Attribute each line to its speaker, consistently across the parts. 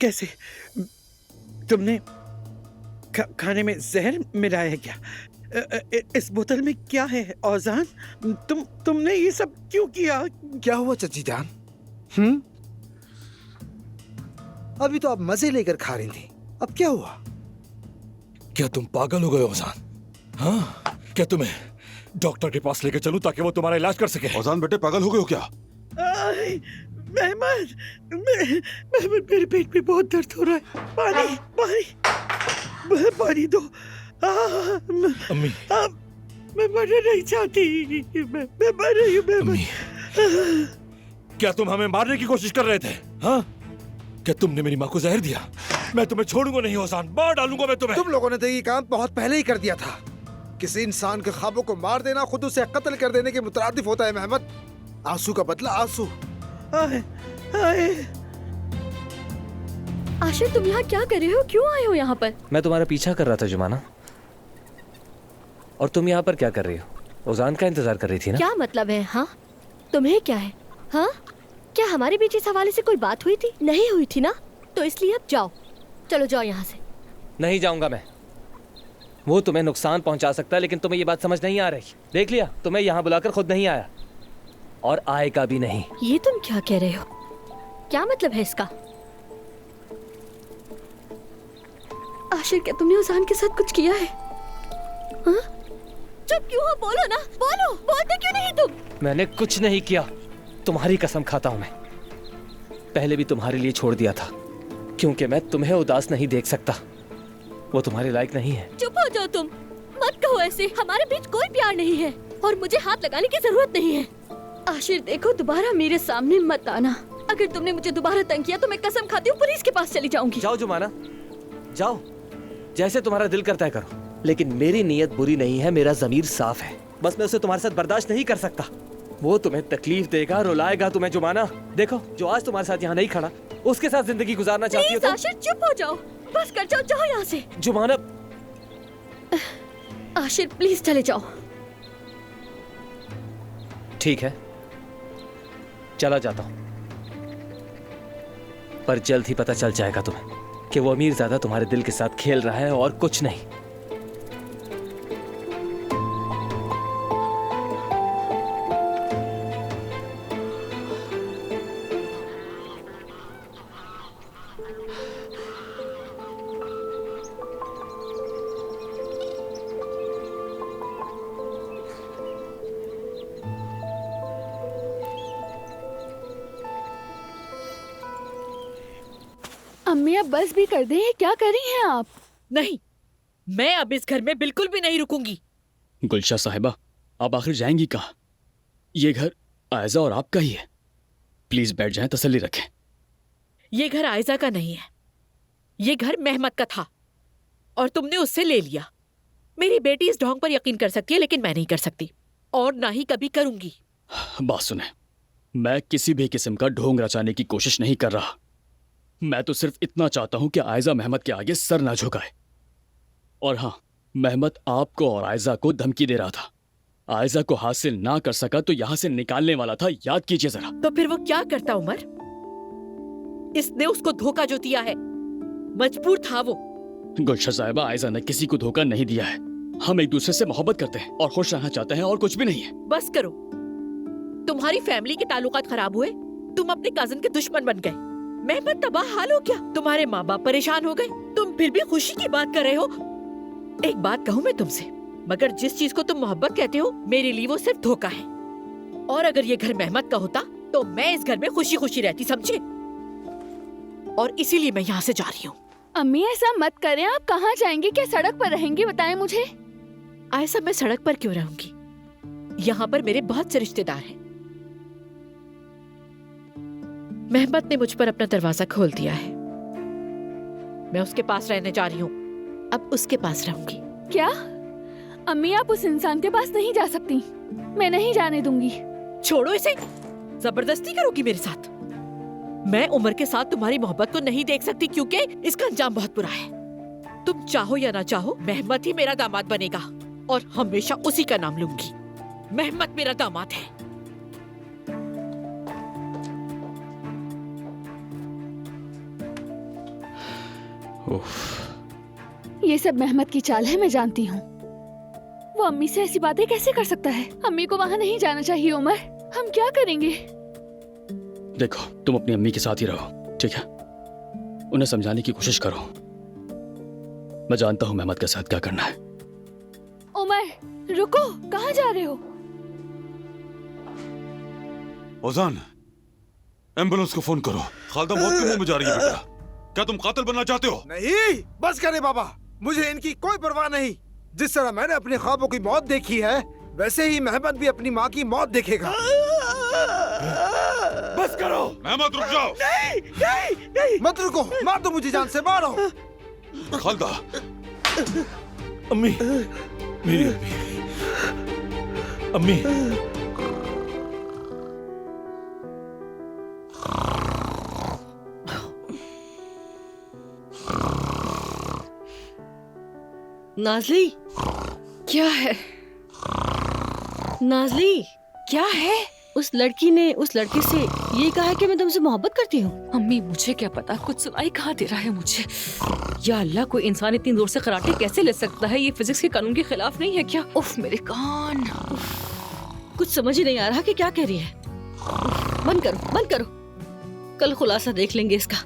Speaker 1: कैसे? तुमने खाने में जहर मिलाया है क्या? इस बोतल में क्या है औजान? तुमने ये सब क्यों किया?
Speaker 2: क्या हुआ चची जान? अभी तो आप मजे लेकर खा रही थी, अब क्या हुआ?
Speaker 3: क्या तुम पागल हो गए औजान? हाँ, क्या तुम्हें डॉक्टर के पास लेकर चलूं ताकि वो तुम्हारा इलाज कर सके?
Speaker 4: औजान बेटे, पागल हो गए हो क्या?
Speaker 1: मेहमान, मेरे पेट में बहुत दर्द हो रहा है। पानी पानी पानी दो।
Speaker 3: अम्मी,
Speaker 1: मैं मरना नहीं चाहती। मैं मर रही हूँ।
Speaker 3: अम्मी, क्या तुम हमें मारने की कोशिश कर रहे थे? हाँ, क्या तुमने मेरी माँ को जहर दिया? मैं तुम्हें छोड़ूंगा नहीं औजान, मार डालूंगा मैं तुम्हें।
Speaker 2: तुम लोगों ने तो ये काम बहुत पहले ही कर दिया था। किसी इंसान के ख्वाबों को मार देना खुद उसे कत्ल कर देने के मुतरादिफ होता है मेहमद। आंसू का बदला आंसू।
Speaker 5: आशिर, तुम यहाँ क्या कर रहे हो? क्यों आए हो यहाँ पर?
Speaker 6: मैं तुम्हारा पीछा कर रहा था जुमाना। और तुम यहाँ पर क्या कर रही हो? औजान का इंतजार कर रही थी ना?
Speaker 5: क्या मतलब है? हाँ, तुम्हें क्या है? हाँ, क्या हमारे बीच इस हवाले से कोई बात हुई थी? नहीं हुई थी ना, तो इसलिए अब जाओ, चलो जाओ यहाँ से।
Speaker 6: नहीं जाऊंगा मैं। वो तुम्हें नुकसान पहुंचा सकता है, लेकिन तुम्हें ये बात समझ नहीं आ रही। देख लिया, तुम्हें यहाँ बुलाकर खुद नहीं आया और आएगा भी नहीं।
Speaker 5: ये तुम क्या कह रहे हो? क्या मतलब है इसका? आशिर, क्या तुमने औजान के साथ कुछ किया है? हाँ? चुप क्यों हो? बोलो ना, बोलो। बोलते क्यों नहीं तुम?
Speaker 6: मैंने कुछ नहीं किया, तुम्हारी कसम खाता हूं मैं। पहले भी तुम्हारे लिए छोड़ दिया था, क्योंकि मैं तुम्हें उदास नहीं देख सकता। वो तुम्हारे लायक नहीं है।
Speaker 5: चुप हो जाओ तुम, मत कहो ऐसे। हमारे बीच कोई प्यार नहीं है और मुझे हाथ लगाने की जरूरत नहीं है। आशिर देखो, दोबारा मेरे सामने मत आना। अगर तुमने मुझे दोबारा तंग किया तो मैं कसम खाती हूँ पुलिस के पास चली जाऊंगी।
Speaker 6: जाओ जुमाना, जाओ, जैसे तुम्हारा दिल करता है करो। लेकिन मेरी नीयत बुरी नहीं है, मेरा ज़मीर साफ है। बस मैं उसे तुम्हारे साथ बर्दाश्त नहीं कर सकता। वो तुम्हें तकलीफ देगा, रुलाएगा तुम्हें जुमाना। देखो, जो आज तुम्हारे साथ यहाँ नहीं खड़ा, उसके साथ जिंदगी गुजारना चाहती हो
Speaker 5: प्लीज आशिर, चुप हो जाओ। बस कर जाओ, जाओ यहाँ से।
Speaker 6: जुमाना,
Speaker 5: आशिर प्लीज चले जाओ।
Speaker 6: ठीक है, चला जाता हूँ, पर जल्द ही पता चल जाएगा तुम्हें कि वो अमीरज़ादा तुम्हारे दिल के साथ खेल रहा है और कुछ नहीं।
Speaker 7: अम्मी, अब बस भी कर दें। ये क्या कर रही हैं आप?
Speaker 8: नहीं, मैं अब इस घर में बिल्कुल भी नहीं रुकूंगी।
Speaker 9: गुलशा साहिबा, आप आखिर जाएंगी कहाँ? ये घर आयजा और आपका ही है। प्लीज बैठ जाएं, तसल्ली रखें।
Speaker 8: ये घर आयजा का नहीं है, ये घर मेहमत का था और तुमने उससे ले लिया। मेरी बेटी इस ढोंग पर यकीन कर सकती है, लेकिन मैं नहीं कर सकती और ना ही कभी करूंगी।
Speaker 9: बात सुने, मैं किसी भी किस्म का ढोंग रचाने की कोशिश नहीं कर रहा। मैं तो सिर्फ इतना चाहता हूं कि आयजा मेहमत के आगे सर ना झुकाए। और हाँ, मेहमत आपको और आयजा को धमकी दे रहा था। आयजा को हासिल ना कर सका तो यहां से निकालने वाला था, याद कीजिए जरा।
Speaker 8: तो फिर वो क्या करता उमर? इसने उसको धोखा जो दिया है, मजबूर था वो।
Speaker 9: गुलशा साहिबा, आयजा ने किसी को धोखा नहीं दिया है। हम एक दूसरे से मोहब्बत करते हैं और खुश रहना चाहते हैं, और कुछ भी नहीं है।
Speaker 8: बस करो, तुम्हारी फैमिली के ताल्लुकात खराब हुए, तुम अपने कजिन के दुश्मन बन गए। मेहमत तबाह हाल हो गया, तुम्हारे माँ बाप परेशान हो गए, तुम फिर भी खुशी की बात कर रहे हो। एक बात कहूँ मैं तुमसे, मगर जिस चीज को तुम मोहब्बत कहते हो, मेरे लिए वो सिर्फ धोखा है। और अगर ये घर मेहमत का होता तो मैं इस घर में खुशी खुशी रहती, समझे? और इसीलिए मैं यहाँ से जा रही हूँ।
Speaker 7: अम्मी, ऐसा मत करें। आप कहाँ जाएंगी? क्या सड़क पर रहेंगी? बताएं मुझे।
Speaker 8: ऐसा मैं सड़क पर क्यों रहूंगी? यहाँ पर मेरे बहुत से रिश्तेदार हैं। मेहमत ने मुझ पर अपना दरवाजा खोल दिया है, मैं उसके पास रहने जा रही हूँ। अब उसके पास रहूंगी।
Speaker 7: क्या? अम्मी, आप उस इंसान के पास नहीं जा सकती। मैं नहीं जाने दूंगी।
Speaker 8: छोड़ो इसे, जबरदस्ती करोगी मेरे साथ? मैं उमर के साथ तुम्हारी मोहब्बत को नहीं देख सकती, क्योंकि इसका अंजाम बहुत बुरा है। तुम चाहो या ना चाहो, मेहमत ही मेरा दामाद बनेगा और हमेशा उसी का नाम लूंगी। मेहमत मेरा दामाद है।
Speaker 7: ये सब मेहमत की चाल है, मैं जानती हूँ। वो अम्मी से ऐसी बातें कैसे कर सकता है? अम्मी को वहाँ नहीं जाना चाहिए उमर। हम क्या करेंगे?
Speaker 9: देखो, तुम अपनी अम्मी के साथ ही रहो, ठीक है? उन्हें समझाने की कोशिश करो। मैं जानता हूँ मेहमत के साथ क्या करना है।
Speaker 7: उमर रुको, कहाँ जा रहे हो?
Speaker 3: ओजान, एम्बुलेंस को फोन करो। खालदा मौत के मुंह में जा रही है बेटा। क्या तुम कातिल बनना चाहते हो?
Speaker 2: नहीं, बस करे बाबा, मुझे इनकी कोई परवाह नहीं। जिस तरह मैंने अपने ख्वाबों की मौत देखी है, वैसे ही मेहमत भी अपनी माँ की मौत देखेगा।
Speaker 3: बस करो। मेहमत रुक जाओ।
Speaker 1: नहीं नहीं नहीं,
Speaker 2: मत रुको, मार दो मुझे, जान से मारो।
Speaker 3: खालदा, अम्मी, मेरी अम्मी, अम्मी।
Speaker 8: नाजली,
Speaker 5: क्या है?
Speaker 8: नाजली,
Speaker 5: क्या है?
Speaker 8: उस लड़की ने उस लड़के से ये कहा है कि मैं तुमसे मोहब्बत करती हूँ।
Speaker 5: अम्मी मुझे क्या पता, कुछ सुनाई कहाँ दे रहा है मुझे।
Speaker 8: या अल्लाह, कोई इंसान इतनी दूर से कराटे कैसे ले सकता है? ये फिजिक्स के कानून के खिलाफ नहीं है क्या?
Speaker 5: उफ मेरे कान।
Speaker 8: कुछ समझ ही नहीं आ रहा कि क्या कह रही है। बंद करो, बंद करो, कल खुलासा देख लेंगे इसका।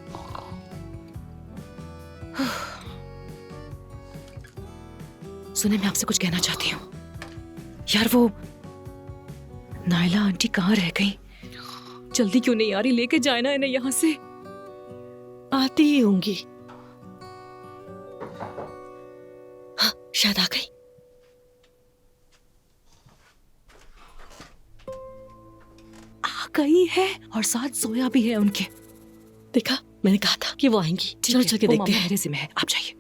Speaker 8: सुने, मैं आपसे कुछ कहना चाहती हूँ। यार, वो नायला आंटी कहाँ रह गई? जल्दी क्यों नहीं आ रही? लेके जाए ना इन्हें यहाँ से। आती ही होंगी। हाँ, शायद आ गई। आ गई है और साथ सोया भी है उनके। देखा, मैंने कहा था कि वो आएंगी। चलो चल के देखते हैं। मेरे में आप जाइए।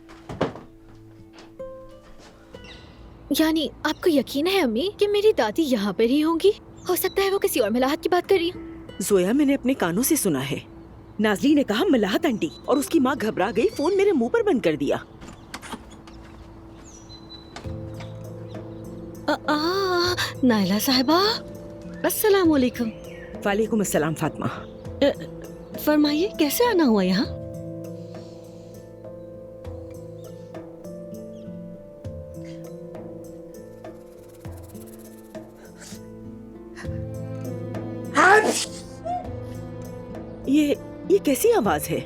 Speaker 5: यानी आपको यकीन है अम्मी कि मेरी दादी यहाँ पर ही होंगी? हो सकता है वो किसी और मलाहत की बात कर रही हो।
Speaker 4: जोया, मैंने अपने कानों से सुना है। नाजली ने कहा मलाहत आंटी, और उसकी माँ घबरा गई, फोन मेरे मुंह पर बंद कर दिया।
Speaker 8: नायला साहिबा, अस्सलाम वालेकुम।
Speaker 4: वालेकुम अस्सलाम फातिमा।
Speaker 8: फरमाइए, कैसे आना हुआ यहाँ?
Speaker 4: ये कैसी आवाज है?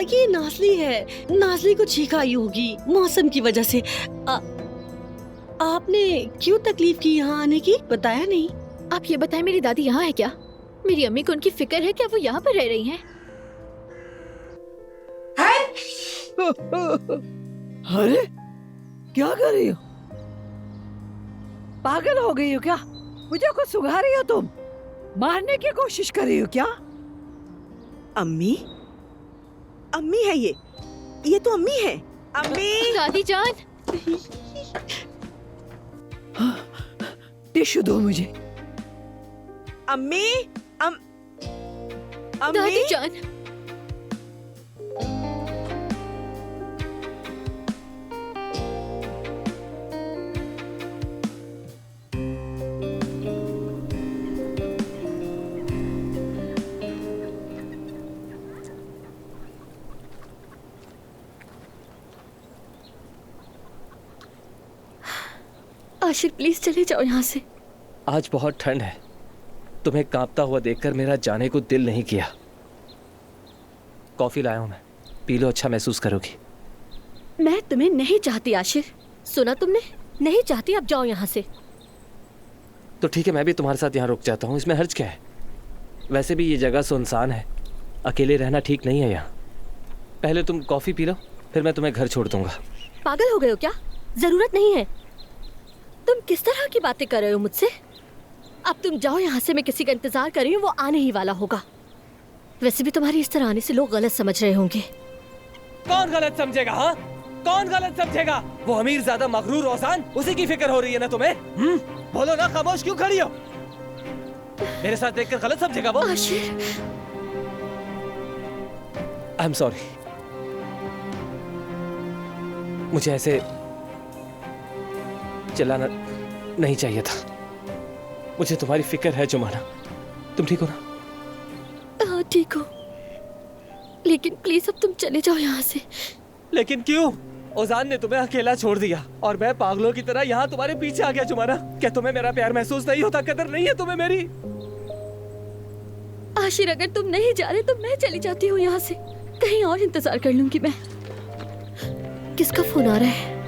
Speaker 8: ये नाजली है। नाजली को छींक आई होगी मौसम की वजह से। आपने क्यों तकलीफ की यहाँ आने की? बताया नहीं।
Speaker 5: आप ये बताएं, मेरी दादी यहाँ है क्या? मेरी अम्मी को उनकी फिक्र है क्या? वो यहाँ पर रह रही हैं?
Speaker 1: अरे क्या कर रही हो? पागल हो गई हो क्या? मुझे कुछ सुखा रही हो तुम? मारने की कोशिश कर रही हो क्या?
Speaker 4: अम्मी, अम्मी है ये तो अम्मी है। अम्मी,
Speaker 5: दादी जान,
Speaker 1: टिश्यू दो मुझे।
Speaker 4: अम्मी, अम्मी,
Speaker 5: दादी जान। आशिर प्लीज चले जाओ यहाँ से।
Speaker 6: आज बहुत ठंड है। तुम्हें कांपता हुआ देखकर मेरा जाने को दिल नहीं किया। कॉफी लाया हूं मैं, पी लो, अच्छा महसूस करोगी।
Speaker 5: मैं तुम्हें नहीं चाहती आशिर। सुना तुमने? नहीं चाहती, अब जाओ यहाँ से।
Speaker 6: तो ठीक है, मैं भी तुम्हारे साथ यहाँ रुक जाता हूँ, इसमें हर्ज क्या है? वैसे भी ये जगह सुनसान है, अकेले रहना ठीक नहीं है यहाँ। पहले तुम कॉफी पी लो, फिर मैं तुम्हें घर छोड़ दूंगा।
Speaker 5: पागल हो गए हो क्या? जरूरत नहीं है। तुम किस तरह की बातें कर रहे हो मुझसे? अब तुम जाओ यहाँ से, मैं किसी का इंतजार कर रही हूँ, वो आने ही वाला होगा। वैसे भी तुम्हारी इस तरह आने से लोग गलत समझ रहे होंगे।
Speaker 6: कौन गलत समझेगा? हाँ, कौन गलत समझेगा? वो अमीर ज्यादा मगरूर औसान, उसी की फिक्र हो रही है ना तुम्हें? बोलो ना, खामोश क्यों खड़ी हो? मेरे साथ देखकर गलत समझेगा वो?
Speaker 5: Ashir,
Speaker 6: I am sorry. मुझे ऐसे चिल्लाना नहीं चाहिए था। मुझे तुम्हारी फिक्र है जुमाना। तुम ठीक हो ना?
Speaker 5: हाँ ठीक हो, लेकिन प्लीज अब तुम चले जाओ यहाँ से।
Speaker 6: लेकिन क्यों? ओजान ने तुम्हें अकेला छोड़ दिया और मैं पागलों की तरह यहाँ तुम्हारे पीछे आ गया जुमाना। क्या तुम्हें मेरा प्यार महसूस नहीं होता? कदर नहीं है तुम्हें मेरी?
Speaker 5: आशिर, अगर तुम नहीं जा रहे तो मैं चली जाती हूँ यहाँ से। कहीं और इंतजार कर लूंगी मैं। किसका फोन आ रहा है?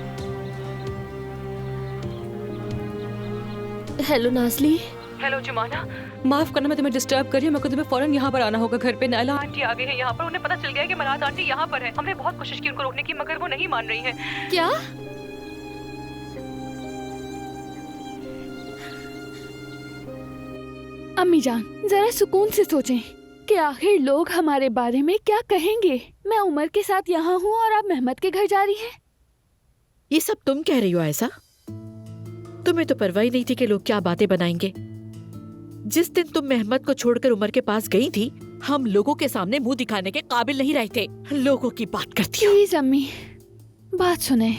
Speaker 5: हेलो नाज़ली।
Speaker 10: हेलो जुमाना, माफ करना मैं तुम्हें डिस्टर्ब कर रही हूँ। मेरे को तुम्हें फौरन यहाँ पर आना होगा। घर पे नायला आंटी आ गई है यहाँ पर। उन्हें पता चल गया है कि मलाहत आंटी यहाँ पर है। हमने बहुत कोशिश की उनको रोकने की, मगर वो नहीं मान रही है।
Speaker 5: क्या?
Speaker 7: अम्मी जान, जरा सुकून से सोचें कि आखिर लोग हमारे बारे में क्या कहेंगे। मैं उमर के साथ यहाँ हूँ और आप मेहमत के घर जा रही हैं।
Speaker 8: ये सब तुम कह रही हो ऐसा? तुम्हें तो परवाह ही नहीं थी कि लोग क्या बातें बनाएंगे। जिस दिन तुम मेहमत को छोड़कर उमर के पास गई थी, हम लोगों के सामने मुंह दिखाने के काबिल नहीं रहे थे। लोगों की बात करती हो।
Speaker 7: प्लीज अम्मी, बात सुने।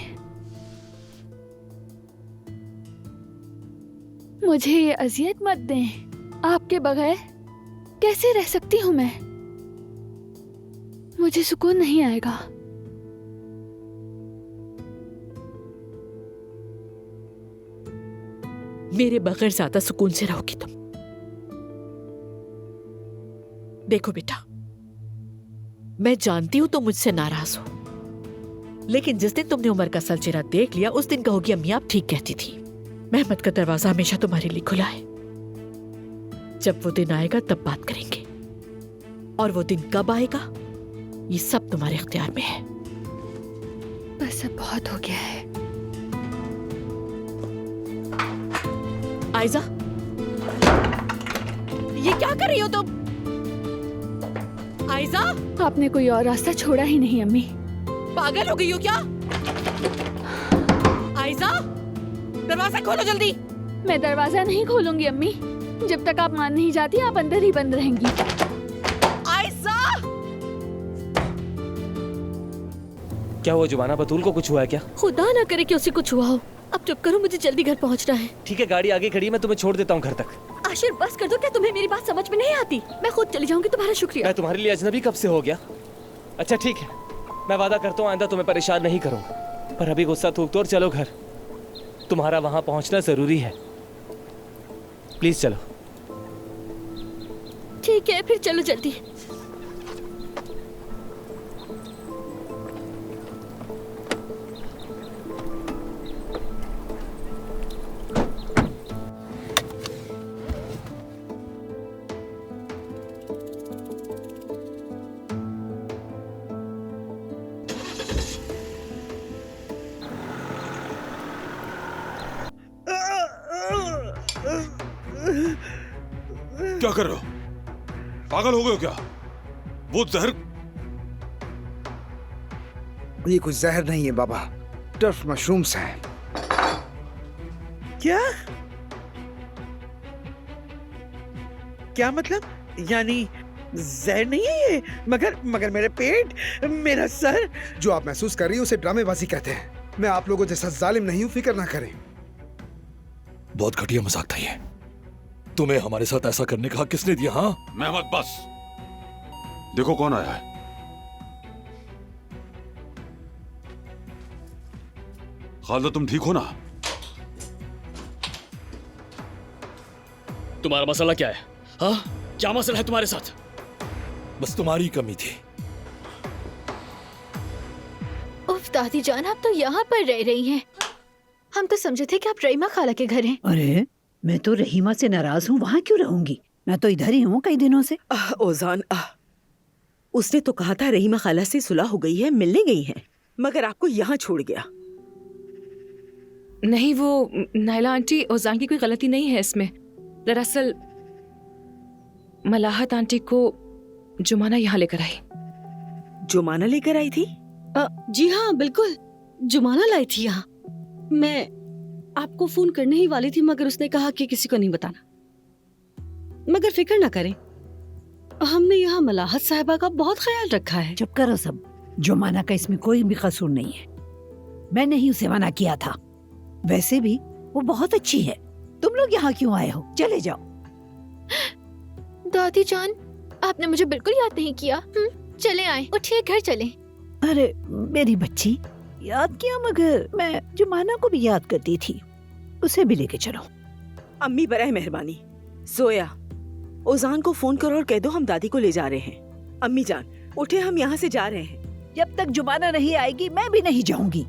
Speaker 7: मुझे ये अजियत मत दें। आपके बगैर कैसे रह सकती हूँ मैं? मुझे सुकून नहीं आएगा।
Speaker 8: मेरे बगैर ज्यादा सुकून से रहोगी तुम। देखो बेटा, मैं जानती हूँ तुम मुझसे नाराज हो, लेकिन जिस दिन तुमने उमर का सलचेहरा देख लिया उस दिन कहोगी अम्मी आप ठीक कहती थी। मेहमत का दरवाजा हमेशा तुम्हारे लिए खुला है। जब वो दिन आएगा तब बात करेंगे, और वो दिन कब आएगा ये सब तुम्हारे इख्तियार में है।
Speaker 7: बस अब बहुत हो गया है।
Speaker 8: आयजा, ये क्या कर रही हो तुम? आयजा,
Speaker 7: आपने कोई और रास्ता छोड़ा ही नहीं अम्मी।
Speaker 8: पागल हो गई हो क्या? आयजा, दरवाजा खोलो जल्दी।
Speaker 7: मैं दरवाजा नहीं खोलूंगी अम्मी। जब तक आप मान नहीं जाती आप अंदर ही बंद रहेंगी।
Speaker 8: आयजा!
Speaker 6: क्या हुआ जुमाना? बतूल को कुछ हुआ है क्या?
Speaker 5: खुदा ना करे कि उसे कुछ हुआ हो। अब चुप करो, मुझे जल्दी घर पहुंचना है।
Speaker 6: ठीक है, गाड़ी आगे खड़ी है, मैं तुम्हें छोड़ देता हूँ घर तक।
Speaker 5: आशिर बस कर दो। क्या तुम्हें मेरी बात समझ में नहीं आती? मैं खुद चली जाऊंगी। तुम्हारा शुक्रिया।
Speaker 6: मैं तुम्हारे लिए अजनबी कब से हो गया? अच्छा ठीक है, मैं वादा करता हूँ आइंदा तुम्हें परेशान नहीं करूँगा। पर अभी गुस्सा थूक दो और चलो घर। तुम्हारा वहां पहुंचना जरूरी है। प्लीज चलो।
Speaker 5: ठीक है, फिर चलो जल्दी।
Speaker 3: क्या कर रहे हो? पागल हो गए हो क्या? वो जहर।
Speaker 2: ये कोई जहर नहीं है बाबा, टर्फ मशरूम्स हैं।
Speaker 1: क्या? क्या मतलब? यानी जहर नहीं है ये? मगर मेरे पेट, मेरा सर।
Speaker 2: जो आप महसूस कर रही हैं उसे ड्रामेबाजी कहते हैं। मैं आप लोगों जैसा जालिम नहीं हूं, फिक्र ना करें।
Speaker 3: बहुत घटिया मजाक था ये। तुम्हें हमारे साथ ऐसा करने का हक किसने दिया? हाँ
Speaker 11: मेहमत, बस देखो कौन आया है। खालिदा, तुम ठीक हो ना?
Speaker 9: तुम्हारा मसला क्या है? हाँ, क्या मसला है तुम्हारे साथ?
Speaker 3: बस तुम्हारी कमी थी।
Speaker 5: उफ दादी जान, आप तो यहाँ पर रह रही हैं। हम तो समझे थे कि आप रहीमा खाला के घर हैं।
Speaker 12: अरे मैं तो रहीमा से नाराज हूँ, वहाँ क्यों रहूंगी? मैं तो इधर ही हूँ कई दिनों से।
Speaker 4: ओजान, उसने तो कहा था रहीमा खाला से सुलह हो गई है, मिलने गई है, मगर आपको यहाँ छोड़ गया।
Speaker 10: नहीं, वो नायला आंटी, ओजान की कोई गलती नहीं है इसमें। दरअसल मलाहत आंटी को जुमाना यहाँ लेकर आई।
Speaker 4: जुमाना लेकर आई थी?
Speaker 13: जी हाँ बिल्कुल, जुमाना लाई थी यहाँ। मैं आपको फोन करने ही वाली थी, मगर उसने कहा कि किसी को नहीं बताना। मगर फिक्र ना करें, हमने यहाँ मलाहत साहिबा का बहुत ख्याल रखा है।
Speaker 12: चुप करो सब। जुमाना का इसमें कोई भी कसूर नहीं है। मैंने ही उसे मना किया था। वैसे भी वो बहुत अच्छी है। तुम लोग यहाँ क्यों आए हो? चले जाओ।
Speaker 5: दादी जान, आपने मुझे बिल्कुल याद नहीं किया। चले आए, उठिए घर चलें।
Speaker 12: अरे मेरी बच्ची, याद किया मगर मैं जुमाना को भी याद करती थी, उसे भी लेके चलो।
Speaker 4: अम्मी बराए मेहरबानी, जोया ओजान को फोन करो और कह दो हम दादी को ले जा रहे हैं। अम्मी जान उठे, हम यहाँ से जा रहे हैं।
Speaker 12: जब तक जुमाना नहीं आएगी मैं भी नहीं जाऊंगी।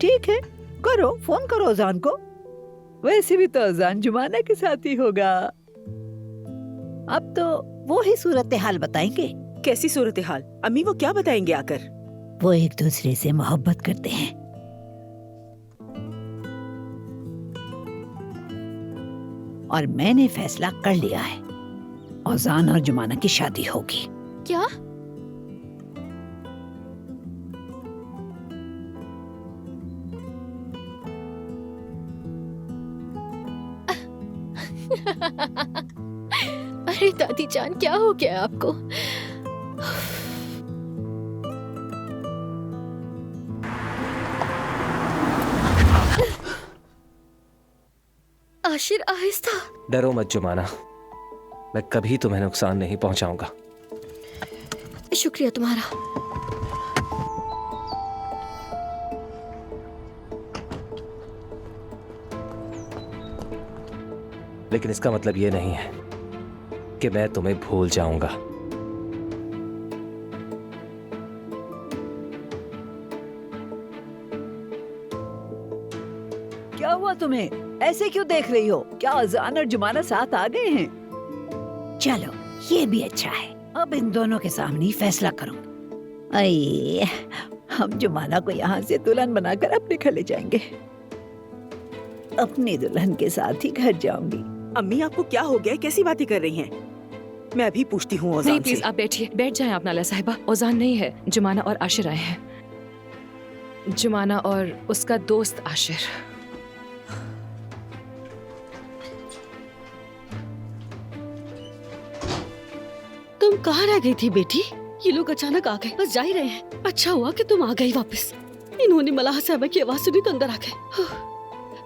Speaker 12: ठीक है, करो, फोन करो ओजान को। वैसे भी तो ओजान जुमाना के साथ ही होगा। अब तो वो ही सूरत हाल बताएंगे।
Speaker 4: कैसी सूरत हाल अम्मी? वो क्या बताएंगे आकर?
Speaker 12: वो एक दूसरे से मोहब्बत करते हैं। और मैंने फैसला कर लिया है, ओजान और जुमाना की शादी होगी।
Speaker 5: क्या? अरे दादी जान, क्या हो गया आपको? आशिर आहिस्ता।
Speaker 6: डरो मत जुमाना, मैं कभी तुम्हें नुकसान नहीं पहुंचाऊंगा।
Speaker 5: शुक्रिया तुम्हारा।
Speaker 6: लेकिन इसका मतलब ये नहीं है कि मैं तुम्हें भूल जाऊंगा।
Speaker 12: क्या हुआ तुम्हें? ऐसे क्यों देख रही हो? क्या ओजान और जुमाना साथ आ गए हैं? चलो, ये भी अच्छा है। अब इन दोनों के सामने ही फैसला करो। अये, हम जुमाना को यहाँ से दुल्हन बनाकर अपने घर ले जाएंगे। अपनी दुल्हन के साथ ही घर जाऊंगी।
Speaker 4: अम्मी आपको क्या हो गया? कैसी बातें कर रही हैं? मैं अभी पूछती हूँ ओजान
Speaker 10: नहीं
Speaker 4: से।
Speaker 10: प्लीज आप बैठिए, बैठ जाएं आप नाला साहिबा। ओजान नहीं है, जुमाना और आशिर आए हैं। जुमाना और उसका दोस्त आशिर।
Speaker 13: तुम कहाँ रह गई थी बेटी? ये लोग अचानक आ गए, बस जा ही रहे हैं। अच्छा हुआ कि तुम आ गई वापस। इन्होंने मलाह साहबा की आवाज सुनी तो अंदर आ गए।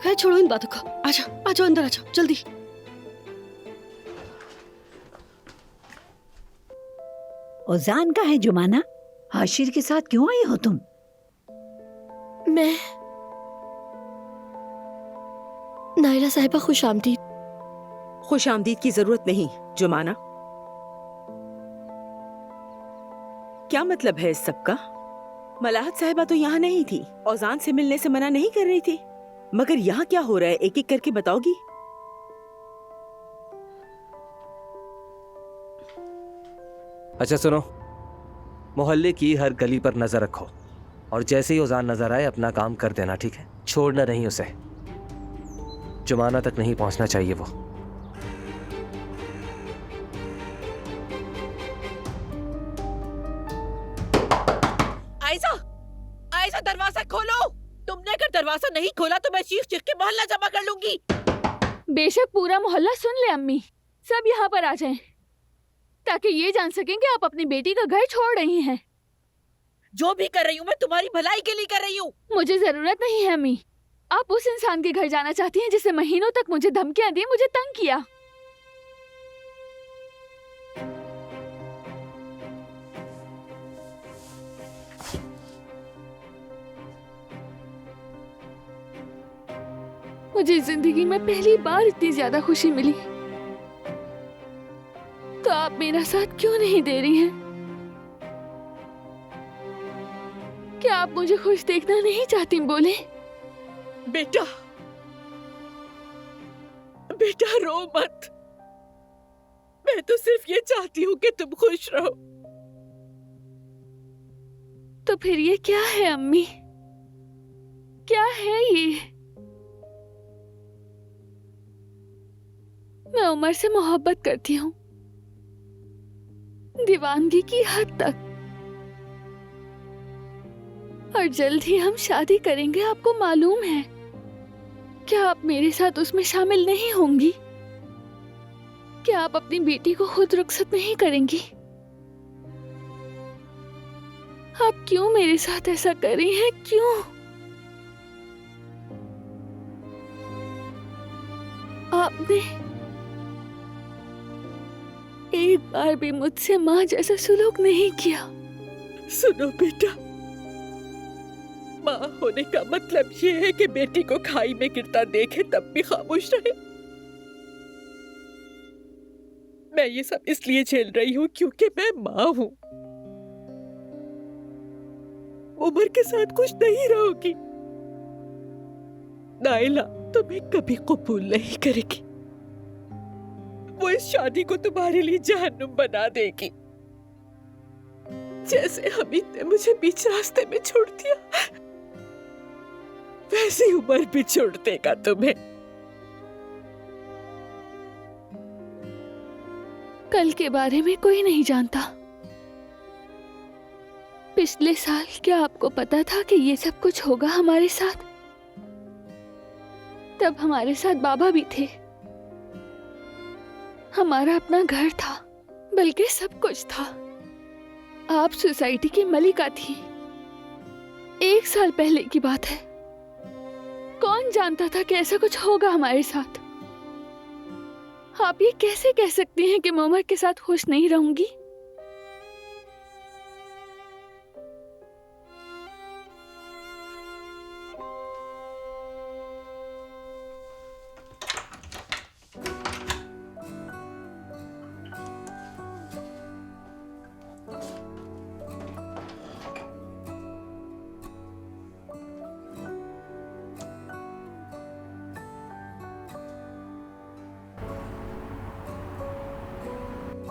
Speaker 13: खैर छोड़ो इन बातों को, आ जाओ अंदर आ जाओ जल्दी।
Speaker 12: ओजान का है जुमाना? आशिर के साथ क्यों आई हो तुम?
Speaker 5: मैं नायला साहिबा, खुश आमदीद।
Speaker 4: खुश आमदीद की जरूरत नहीं जुमाना। क्या मतलब है इस सब का? मलाहत साहिबा तो यहाँ नहीं थी, ओजान से मिलने से मना नहीं कर रही थी, मगर यहाँ क्या हो रहा है एक एक करके बताओगी?
Speaker 6: अच्छा सुनो, मोहल्ले की हर गली पर नजर रखो और जैसे ही ओजान नजर आए अपना काम कर देना, ठीक है? छोड़ना नहीं उसे। जुमाना तक नहीं पहुंचना चाहिए वो।
Speaker 8: आयशा, आयशा दरवाजा खोलो। तुमने अगर दरवाजा नहीं खोला तो मैं चीख चीख के मोहल्ला जमा कर लूंगी।
Speaker 7: बेशक पूरा मोहल्ला सुन ले अम्मी, सब यहाँ पर आ जाएं, ताकि ये जान सकें कि आप अपनी बेटी का घर छोड़ रही हैं।
Speaker 8: जो भी कर रही हूँ मैं तुम्हारी भलाई के लिए कर रही हूँ।
Speaker 7: मुझे जरूरत नहीं है अम्मी। आप उस इंसान के घर जाना चाहती हैं जिसने महीनों तक मुझे धमकियां दी, मुझे तंग किया। मुझे जिंदगी में पहली बार इतनी ज्यादा खुशी मिली, तो आप मेरा साथ क्यों नहीं दे रही हैं? क्या आप मुझे खुश देखना नहीं चाहती? बोले
Speaker 8: बेटा, बेटा रो मत। मैं तो सिर्फ ये चाहती हूँ कि तुम खुश रहो।
Speaker 7: तो फिर ये क्या है अम्मी? क्या है ये? मैं उमर से मोहब्बत करती हूँ, दीवानगी की हद तक, और जल्द ही हम शादी करेंगे। आपको मालूम है, क्या आप मेरे साथ उसमें शामिल नहीं होंगी? क्या आप अपनी बेटी को खुद रुखसत नहीं करेंगी? आप क्यों मेरे साथ ऐसा कर रही हैं? क्यों? आपने एक बार भी मुझसे माँ जैसा सुलूक नहीं किया।
Speaker 8: सुनो बेटा, माँ होने का मतलब ये है कि बेटी को खाई में गिरता देखे तब भी खामोश रहे। मैं ये सब इसलिए झेल रही हूँ क्योंकि मैं माँ हूँ। उमर के साथ कुछ नहीं रहोगी। नाइला तुम्हें कभी कबूल नहीं करेगी। वो इस शादी को तुम्हारे लिए जहन्नुम बना देगी। जैसे हमीद ने मुझे बीच रास्ते में छोड़ दिया, वैसे उमर भी छोड़ देगा तुम्हें।
Speaker 7: कल के बारे में कोई नहीं जानता। पिछले साल क्या आपको पता था कि ये सब कुछ होगा हमारे साथ? तब हमारे साथ बाबा भी थे, हमारा अपना घर था, बल्कि सब कुछ था। आप सोसाइटी की मलिका थी। 1 साल पहले की बात है। कौन जानता था कि ऐसा कुछ होगा हमारे साथ? आप ये कैसे कह सकती हैं कि मैं उमर के साथ खुश नहीं रहूंगी?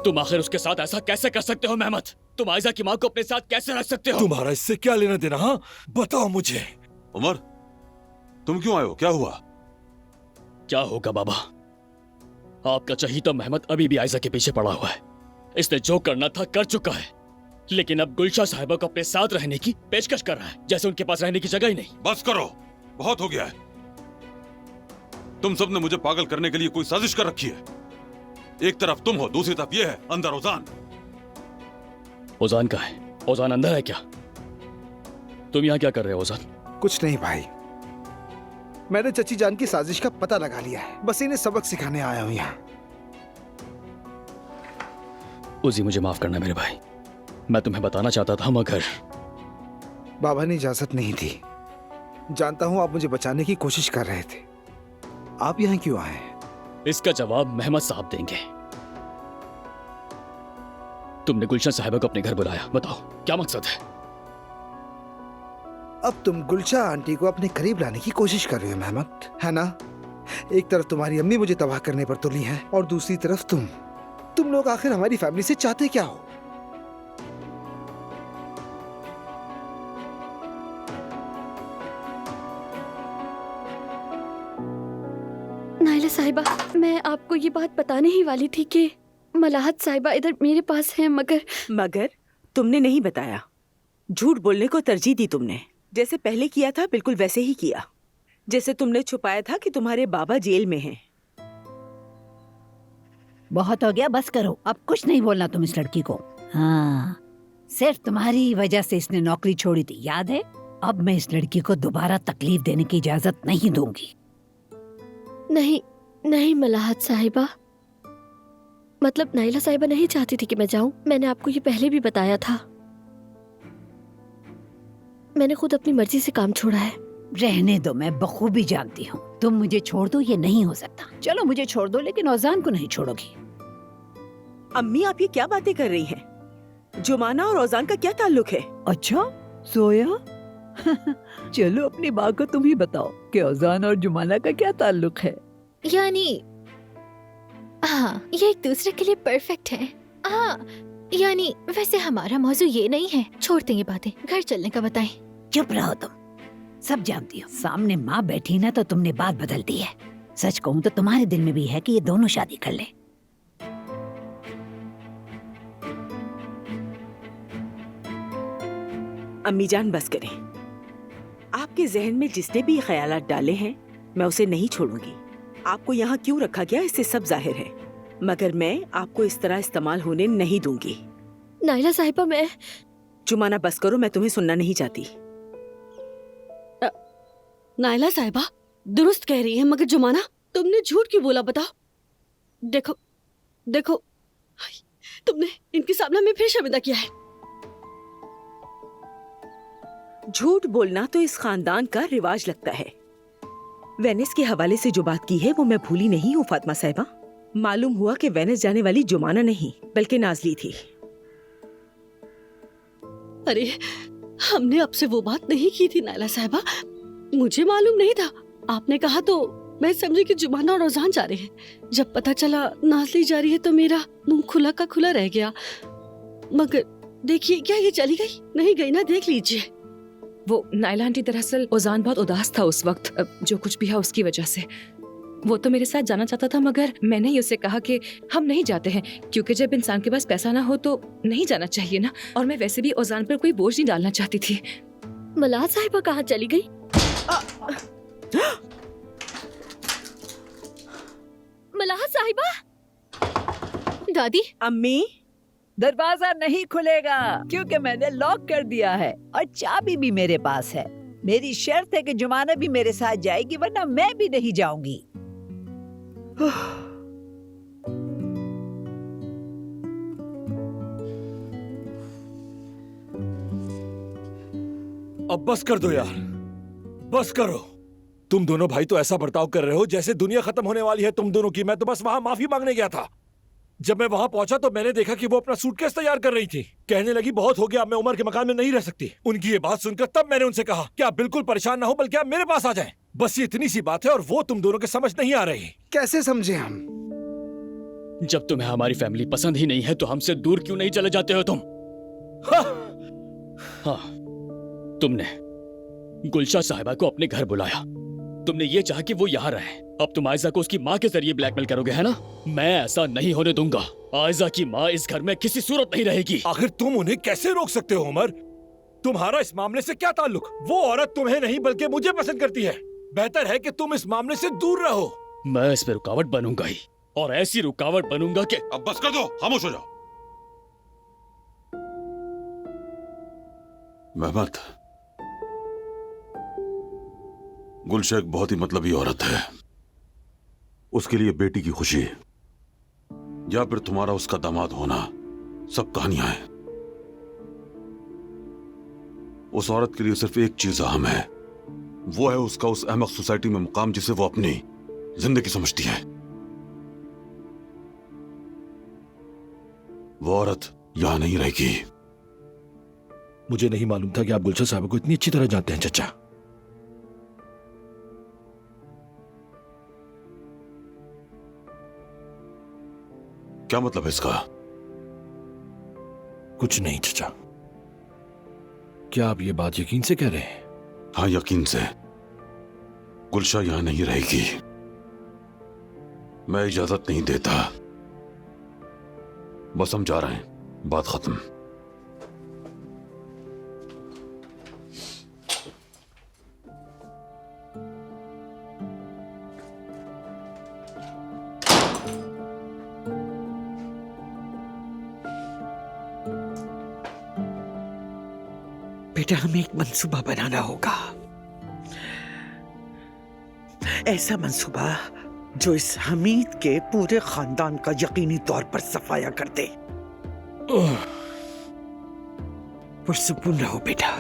Speaker 9: तुम आखिर उसके साथ ऐसा कैसे कर सकते हो मेहमत? तुम आयजा की माँ को अपने साथ कैसे रख सकते हो?
Speaker 3: तुम्हारा इससे क्या लेना देना? हाँ बताओ मुझे।
Speaker 11: उमर, तुम क्यों आए हो? क्या हुआ?
Speaker 9: क्या होगा बाबा, आपका चहीता मेहमत अभी भी आयजा के पीछे पड़ा हुआ है। इसने जो करना था कर चुका है, लेकिन अब गुलशा साहिबा को अपने साथ रहने की पेशकश कर रहा है, जैसे उनके पास रहने की जगह ही नहीं।
Speaker 11: बस करो, बहुत हो गया है। तुम सबने मुझे पागल करने के लिए कोई साजिश कर रखी है। एक तरफ तुम हो, दूसरी तरफ ये है अंदर ओजान।
Speaker 9: ओजान का है? ओजान अंदर है क्या? तुम यहाँ क्या कर रहे हो ओजान?
Speaker 2: कुछ नहीं भाई, मैंने चची जान की साजिश का पता लगा लिया है। बस इन्हें सबक सिखाने आया हूँ यहाँ।
Speaker 9: उजी मुझे माफ करना मेरे भाई, मैं तुम्हें बताना चाहता था मगर
Speaker 2: बाबा ने इजाजत नहीं दी। जानता हूँ आप मुझे बचाने की कोशिश कर रहे थे। आप यहाँ क्यों आए?
Speaker 9: इसका जवाब मेहमत साहब देंगे। तुमने गुलशन साहिबा को अपने घर बुलाया, बताओ क्या मकसद है?
Speaker 2: अब तुम गुलशा आंटी को अपने करीब लाने की कोशिश कर रहे हो मेहमत, है ना? एक तरफ तुम्हारी अम्मी मुझे तबाह करने पर तुली है और दूसरी तरफ तुम लोग आखिर हमारी फैमिली से चाहते क्या हो?
Speaker 5: नाइला साहिबा, मैं आपको ये बात बताने ही वाली थी कि मलाहत साहिबा इधर मेरे पास हैं, मगर
Speaker 4: तुमने नहीं बताया। झूठ बोलने को तरजीह दी तुमने। जैसे पहले किया था बिल्कुल वैसे ही किया। जैसे तुमने छुपाया था कि तुम्हारे बाबा जेल में हैं।
Speaker 12: बहुत हो गया, बस करो। अब कुछ नहीं बोलना तुम इस लड़की को। हाँ, सिर्फ तुम्हारी वजह से इसने नौकरी छोड़ी थी, याद है? अब मैं इस लड़की को दोबारा तकलीफ देने की इजाजत नहीं दूंगी।
Speaker 5: नहीं मलाहत साहिबा, मतलब नाइला साहिबा नहीं चाहती थी कि मैं जाऊं। मैंने आपको ये पहले भी बताया था। मैंने खुद अपनी मर्जी से काम छोड़ा है।
Speaker 12: रहने दो, मैं बखूबी जानती हूँ। तुम मुझे छोड़ दो, ये नहीं हो सकता। चलो मुझे छोड़ दो, लेकिन औजान को नहीं छोड़ोगी।
Speaker 4: अम्मी आप ये क्या बातें कर रही हैं? जुमाना और औजान का क्या ताल्लुक है?
Speaker 12: अच्छा सोया चलो अपनी माँ को तुम ही बताओ कि औजान और जुमाना का क्या ताल्लुक है।
Speaker 5: यानी हाँ, ये एक दूसरे के लिए परफेक्ट है। हाँ, यानी वैसे हमारा मौजू ये नहीं है। छोड़ते ये बातें, घर चलने का बताएं।
Speaker 12: चुप रहो तुम, सब जानती हो। सामने माँ बैठी ना तो तुमने बात बदल दी है। सच कहूँ तो तुम्हारे दिल में भी है कि ये दोनों शादी कर ले।
Speaker 4: अम्मी जान बस करें। आपके जहन में जिसने भी ख्यालात डाले हैं मैं उसे नहीं छोड़ूंगी। आपको यहाँ क्यों रखा गया इससे सब जाहिर है, मगर मैं आपको इस तरह इस्तेमाल होने नहीं दूंगी।
Speaker 5: नाइला साहिबा, मैं
Speaker 4: जुमाना बस करो, मैं तुम्हें सुनना नहीं चाहती।
Speaker 13: नाइला साहिबा दुरुस्त कह रही है, मगर जुमाना तुमने झूठ क्यों बोला बताओ? देखो तुमने इनके सामने में फिर शर्मिंदा किया है।
Speaker 4: झूठ बोलना तो इस खानदान का रिवाज लगता है। वेनिस के हवाले से जो बात की है वो मैं भूली नहीं हूँ फातिमा साहिबा। मालूम हुआ कि वेनिस जाने वाली जुमाना नहीं बल्कि नाजली थी।
Speaker 13: अरे हमने आपसे वो बात नहीं की थी नायला साहिबा, मुझे मालूम नहीं था। आपने कहा तो मैं समझी कि जुमाना और औजान जा रहे हैं। जब पता चला नाजली जा रही है तो मेरा मुंह खुला का खुला रह गया। मगर देखिए, क्या ये चली गई? नहीं गई ना, देख लीजिए।
Speaker 10: वो नायला आंटी दरअसल ओजान बहुत उदास था उस वक्त, जो कुछ भी है उसकी वजह से। वो तो मेरे साथ जाना चाहता था मगर मैंने ही उसे कहा कि हम नहीं जाते हैं, क्योंकि जब इंसान के पास पैसा ना हो तो नहीं जाना चाहिए ना। और मैं वैसे भी ओजान पर कोई बोझ नहीं डालना चाहती थी।
Speaker 5: मलाह साहिबा कहाँ चली गई? मलाह साहिबा। दादी।
Speaker 4: अम्मी,
Speaker 12: दरवाजा नहीं खुलेगा क्योंकि मैंने लॉक कर दिया है और चाबी भी मेरे पास है। मेरी शर्त है कि जुमाना भी मेरे साथ जाएगी, वरना मैं भी नहीं जाऊंगी।
Speaker 3: अब बस कर दो यार, बस करो। तुम दोनों भाई तो ऐसा बर्ताव कर रहे हो जैसे दुनिया खत्म होने वाली है तुम दोनों की। मैं तो बस वहां माफी मांगने गया था। जब मैं वहां पहुंचा तो मैंने देखा कि वो अपना सूटकेस तैयार कर रही थी। कहने लगी बहुत हो गया, अब मैं उमर के मकान में नहीं रह सकती। उनकी ये बात सुनकर तब मैंने उनसे कहा कि आप बिल्कुल परेशान ना हो, बल्कि आप मेरे पास आ जाएं। बस ये इतनी सी बात है और वो तुम दोनों के समझ नहीं आ रही।
Speaker 2: कैसे समझे हम?
Speaker 9: जब तुम्हें हमारी फैमिली पसंद ही नहीं है तो हमसे दूर क्यों नहीं चले जाते हो तुम? हाँ, तुमने गुलशा साहिबा को अपने घर बुलाया। तुमने ये चाहा कि वो यहाँ रहे। अब तुम आयजा को उसकी माँ के जरिए ब्लैकमेल करोगे, है ना? मैं ऐसा नहीं होने दूंगा। आयजा की माँ इस घर में किसी सूरत नहीं रहेगी।
Speaker 3: आखिर तुम उन्हें कैसे रोक सकते हो उमर? तुम्हारा इस मामले से क्या ताल्लुक? वो औरत तुम्हें नहीं बल्कि मुझे पसंद करती है। बेहतर है कि तुम इस मामले से दूर रहो।
Speaker 9: मैं इस पे रुकावट बनूंगा ही, और ऐसी रुकावट बनूंगा कि
Speaker 11: अब बस कर दो, खामोश हो जाओ। मेहमत, गुलशा एक बहुत ही मतलबी औरत है। उसके लिए बेटी की खुशी या फिर तुम्हारा उसका दामाद होना सब कहानियां हैं। उस औरत के लिए सिर्फ एक चीज अहम है, वो है उसका उस अहमक सोसाइटी में मुकाम जिसे वो अपनी जिंदगी समझती है। वो औरत यहां नहीं रहेगी।
Speaker 3: मुझे नहीं मालूम था कि आप गुलशन साहब को इतनी अच्छी तरह जानते हैं चचा।
Speaker 11: क्या मतलब है इसका?
Speaker 3: कुछ नहीं चचा। क्या आप ये बात यकीन से कह रहे हैं?
Speaker 11: हाँ, यकीन से। गुलशा यहां नहीं रहेगी। मैं इजाजत नहीं देता। बस हम जा रहे हैं, बात खत्म।
Speaker 1: बेटा, हमें एक मंसूबा बनाना होगा। ऐसा मंसूबा जो इस हमीद के पूरे खानदान का यकीनी तौर पर सफाया कर दे। पुरसुकून रहो बेटा,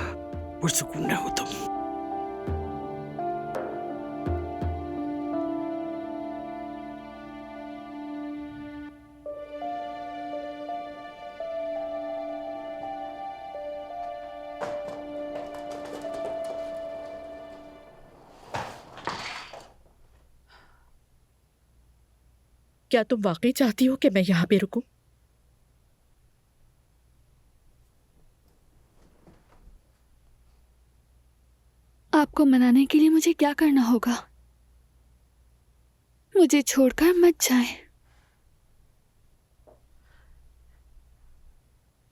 Speaker 1: पुरसुकून रहो तुम।
Speaker 8: क्या तुम वाकई चाहती हो कि मैं यहाँ पे रुकूं?
Speaker 7: आपको मनाने के लिए मुझे क्या करना होगा? मुझे छोड़कर मत जाएं।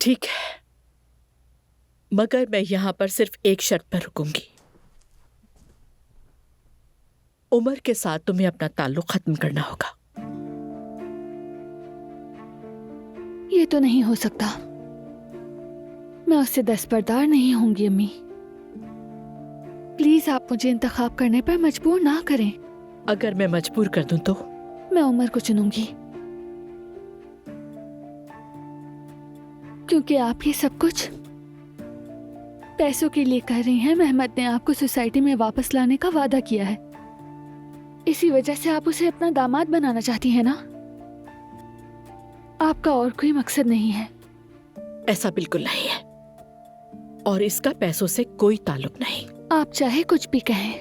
Speaker 8: ठीक है, मगर मैं यहाँ पर सिर्फ एक शर्त पर रुकूंगी। उमर के साथ तुम्हें अपना ताल्लुक खत्म करना होगा।
Speaker 7: ये तो नहीं हो सकता। मैं उससे दस्तबरदार नहीं होंगी अम्मी। प्लीज आप मुझे इंतखाब करने पर मजबूर ना करें।
Speaker 8: अगर मैं मजबूर कर दूं तो?
Speaker 7: मैं उमर को चुनूंगी, क्योंकि आप ये सब कुछ पैसों के लिए कर रही हैं। मेहमत ने आपको सोसाइटी में वापस लाने का वादा किया है, इसी वजह से आप उसे अपना दामाद बनाना चाहती हैं ना? आपका और कोई मकसद नहीं है।
Speaker 8: ऐसा बिल्कुल नहीं है, और इसका पैसों से कोई ताल्लुक नहीं।
Speaker 7: आप चाहे कुछ भी कहें,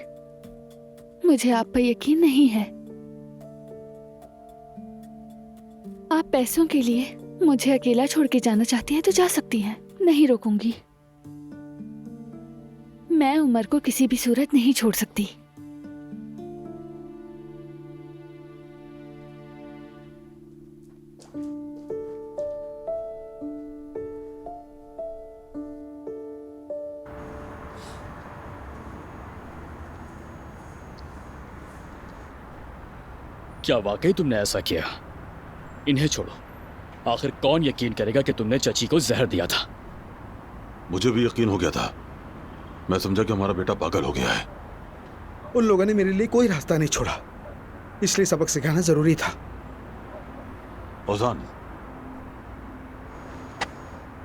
Speaker 7: मुझे आप पर यकीन नहीं है। आप पैसों के लिए मुझे अकेला छोड़ के जाना चाहती हैं तो जा सकती हैं, नहीं रोकूंगी। मैं उमर को किसी भी सूरत नहीं छोड़ सकती।
Speaker 9: क्या वाकई तुमने ऐसा किया? इन्हें छोड़ो, आखिर कौन यकीन करेगा कि तुमने चची को जहर दिया था?
Speaker 11: मुझे भी यकीन हो गया था। मैं समझा कि हमारा बेटा पागल हो गया है।
Speaker 2: उन लोगों ने मेरे लिए कोई रास्ता नहीं छोड़ा, इसलिए सबक सिखाना जरूरी था।
Speaker 11: औजान,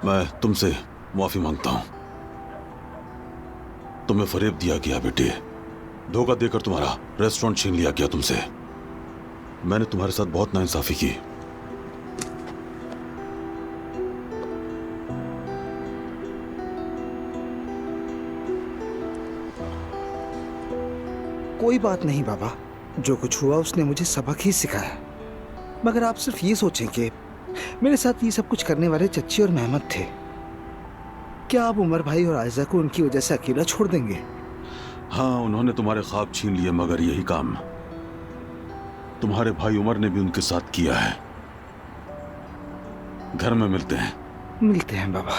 Speaker 11: मैं तुमसे माफी मांगता हूं। तुम्हें फरेब दिया गया बेटे, धोखा देकर तुम्हारा रेस्टोरेंट छीन लिया गया तुमसे। मैंने तुम्हारे साथ बहुत नाइंसाफी की।
Speaker 2: कोई बात नहीं बाबा, जो कुछ हुआ उसने मुझे सबक ही सिखाया। मगर आप सिर्फ ये सोचें कि मेरे साथ ये सब कुछ करने वाले चच्ची और मेहमत थे। क्या आप उमर भाई और आयजा को उनकी वजह से अकेला छोड़ देंगे?
Speaker 11: हाँ, उन्होंने तुम्हारे ख्वाब छीन लिए, मगर यही काम तुम्हारे भाई उमर ने भी उनके साथ किया है। घर में मिलते हैं।
Speaker 2: मिलते हैं बाबा।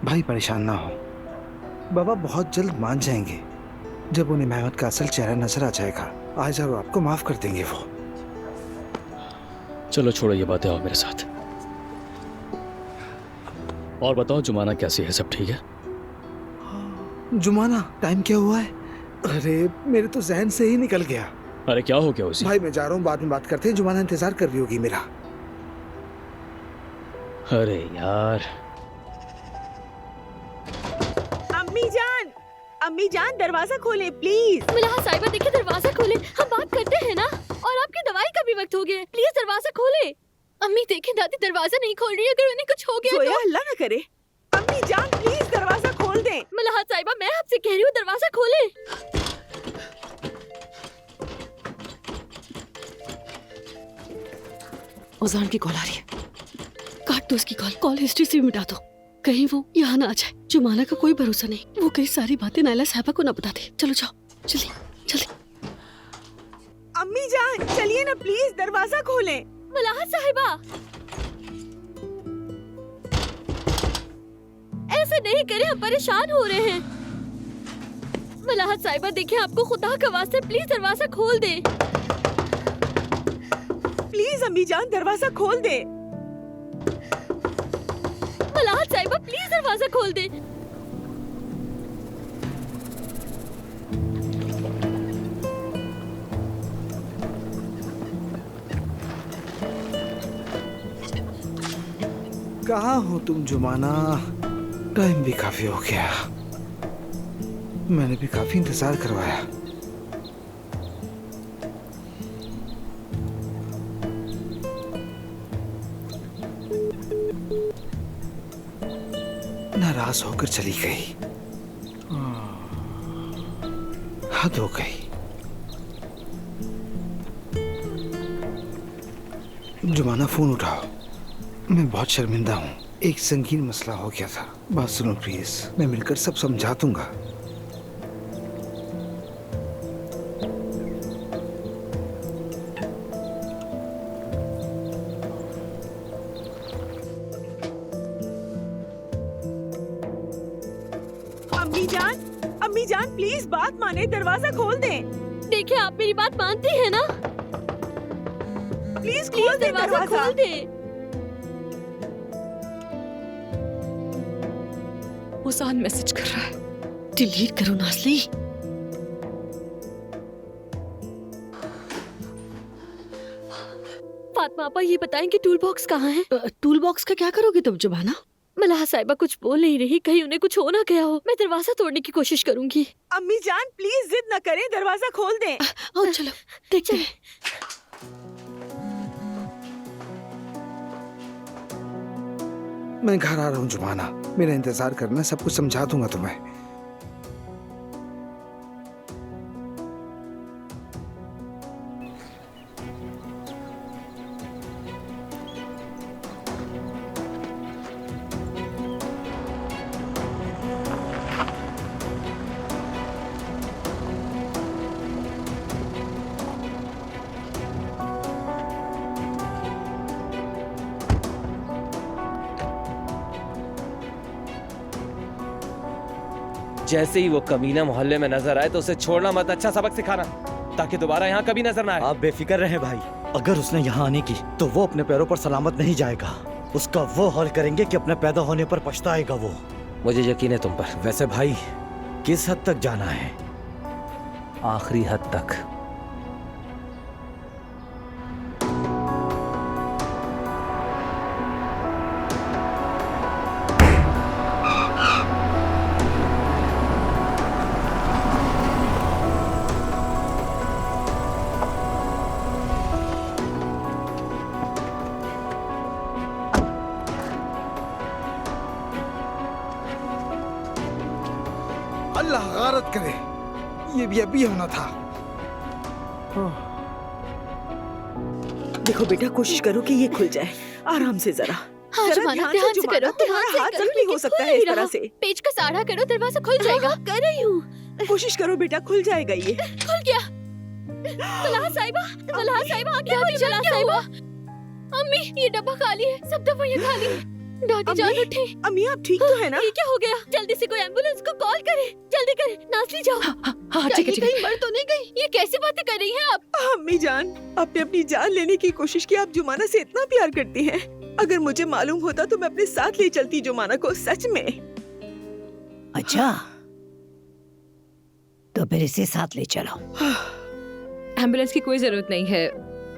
Speaker 2: भाई परेशान ना हो, बाबा बहुत जल्द मान जाएंगे। जब उन्हें मेहमत का असल चेहरा नजर आ जाएगा, आयजा और आपको माफ कर देंगे वो।
Speaker 9: चलो छोड़ो ये बातें, आओ मेरे साथ। और बताओ जुमाना कैसी है, सब ठीक है?
Speaker 2: जुमाना, टाइम क्या हुआ है? अरे मेरे तो जहन से ही निकल गया।
Speaker 9: अरे क्या हो गया उसे?
Speaker 2: भाई मैं जा रहा हूँ, बाद में बात करते हैं। जुमाना इंतजार कर रही होगी मेरा।
Speaker 9: अरे यार।
Speaker 4: अम्मी जान दरवाजा खोले प्लीज।
Speaker 5: मिलाहा साहिबा देखिए, दरवाजा खोले, हम बात करते हैं ना। और आपकी दवाई का भी वक्त हो गया है, प्लीज दरवाजा खोले। अम्मी देखिए, दादी दरवाजा नहीं खोल रही, अगर उन्हें कुछ हो गया तो।
Speaker 4: अल्लाह ना करे। अम्मी जान प्लीज दरवाजा खोल दे।
Speaker 5: मिलाहा साहिबा मैं आपसे कह रही हूँ, दरवाजा खोले।
Speaker 13: ओजान की कॉल आ रही है, काट दो उसकी कॉल। कॉल हिस्ट्री से भी मिटा दो, कहीं वो यहाँ ना आ जाए। जुमाना का कोई भरोसा नहीं, वो कई सारी बातें नायला साहिबा को ना बता दे। चलो जाओ जल्दी जल्दी।
Speaker 4: अम्मी जान चलिए ना प्लीज, दरवाजा खोले।
Speaker 5: मिलाहा साहिबा ऐसे नहीं करे, हम परेशान हो रहे हैं। मिलाहा साहिबा देखिए, आपको खुदा का वास्ते प्लीज दरवाजा खोल दे।
Speaker 4: प्लीज अम्मी जान दरवाजा खोल दे।
Speaker 5: मिलाहा साहिबा प्लीज दरवाजा खोल दे।
Speaker 2: कहाँ हो तुम जुमाना? टाइम भी काफी हो गया, मैंने भी काफी इंतजार करवाया। नाराज होकर चली गई, हद हो गई। जुमाना फोन उठाओ, मैं बहुत शर्मिंदा हूँ। एक संगीन मसला हो गया था। बात सुनो प्लीज, मैं मिलकर सब समझा दूंगा।
Speaker 4: अम्मी जान प्लीज बात माने, दरवाजा खोल दें।
Speaker 5: देखिए आप मेरी बात मानती हैं ना?
Speaker 4: प्लीज खोल दे दरवाजा
Speaker 5: खोल दे।
Speaker 10: ओजान मैसेज कर रहा है।
Speaker 13: डिलीट करो नासली।
Speaker 5: फातिमा पापा ये बताएं कि टूल बॉक्स कहाँ है?
Speaker 13: टूल बॉक्स का क्या करोगी तुम जुबाना?
Speaker 5: मलाहा साहिबा कुछ बोल नहीं रही, कहीं उन्हें कुछ हो ना गया हो। मैं दरवाजा तोड़ने की कोशिश करूंगी।
Speaker 4: अम्मी जान प्लीज जिद न करें, दरवाजा खोल दें।
Speaker 13: आओ चलो देखते हैं।
Speaker 2: मैं घर आ रहा हूँ जुमाना, मेरा इंतजार करना, सब कुछ समझा दूंगा तुम्हें।
Speaker 6: जैसे ही वो कमीना मोहल्ले में नजर आए तो उसे छोड़ना मत, अच्छा सबक सिखाना ताकि दोबारा यहाँ कभी नजर ना आए।
Speaker 14: आप बेफिक्र रहे भाई, अगर उसने यहाँ आने की तो वो अपने पैरों पर सलामत नहीं जाएगा। उसका वो हाल करेंगे कि अपने पैदा होने पर पछताएगा वो।
Speaker 6: मुझे यकीन है तुम पर।
Speaker 14: वैसे भाई किस हद तक जाना है?
Speaker 6: आखिरी हद तक।
Speaker 2: अल्लाह गारत करे, ये भी अभी होना था।
Speaker 4: देखो बेटा, कोशिश करो कि ये खुल जाए, आराम से जरा।
Speaker 5: हाँ
Speaker 4: जरा
Speaker 5: जुमाना, ध्यान से करो,
Speaker 4: तुम्हारा
Speaker 5: ध्यान
Speaker 4: हाथ
Speaker 5: से करो,
Speaker 4: जख्मी हो
Speaker 5: लेकिन
Speaker 4: सकता
Speaker 5: खुल
Speaker 4: है इस
Speaker 5: नहीं
Speaker 4: तरह
Speaker 5: रहा।
Speaker 4: से।
Speaker 5: पेच का सहारा करो, दरवाजा खुल जाएगा।
Speaker 4: कर रही हूँ, कोशिश करो बेटा, खुल जाएगा ये।
Speaker 5: खुल गया। मलाहा साहिबा, मलाहा साहिबा, आगे आओ, मलाहा साहिबा। अम्मी, ये डब्बा खाली है, सब दवाइयाँ खाली है। दादी जान उठे।
Speaker 4: अम्मी आप ठीक तो है ना?
Speaker 5: ये क्या हो गया? जल्दी से कोई एम्बुलेंस को कॉल करे, जल्दी करे। नाज़ली जाओ।
Speaker 10: हाँ ठीक है, ठीक है।
Speaker 5: कहीं मर तो नहीं गई? ये कैसी बातें कर रही हैं आप?
Speaker 4: अम्मी जान, आपने अपनी जान लेने की कोशिश की। आप जुमाना से इतना प्यार करती हैं। अगर मुझे मालूम होता तो मैं अपने साथ ले चलती जुमाना को, सच में।
Speaker 12: अच्छा, तो फिर इसे साथ ले चलो।
Speaker 10: एम्बुलेंस की कोई जरूरत नहीं है,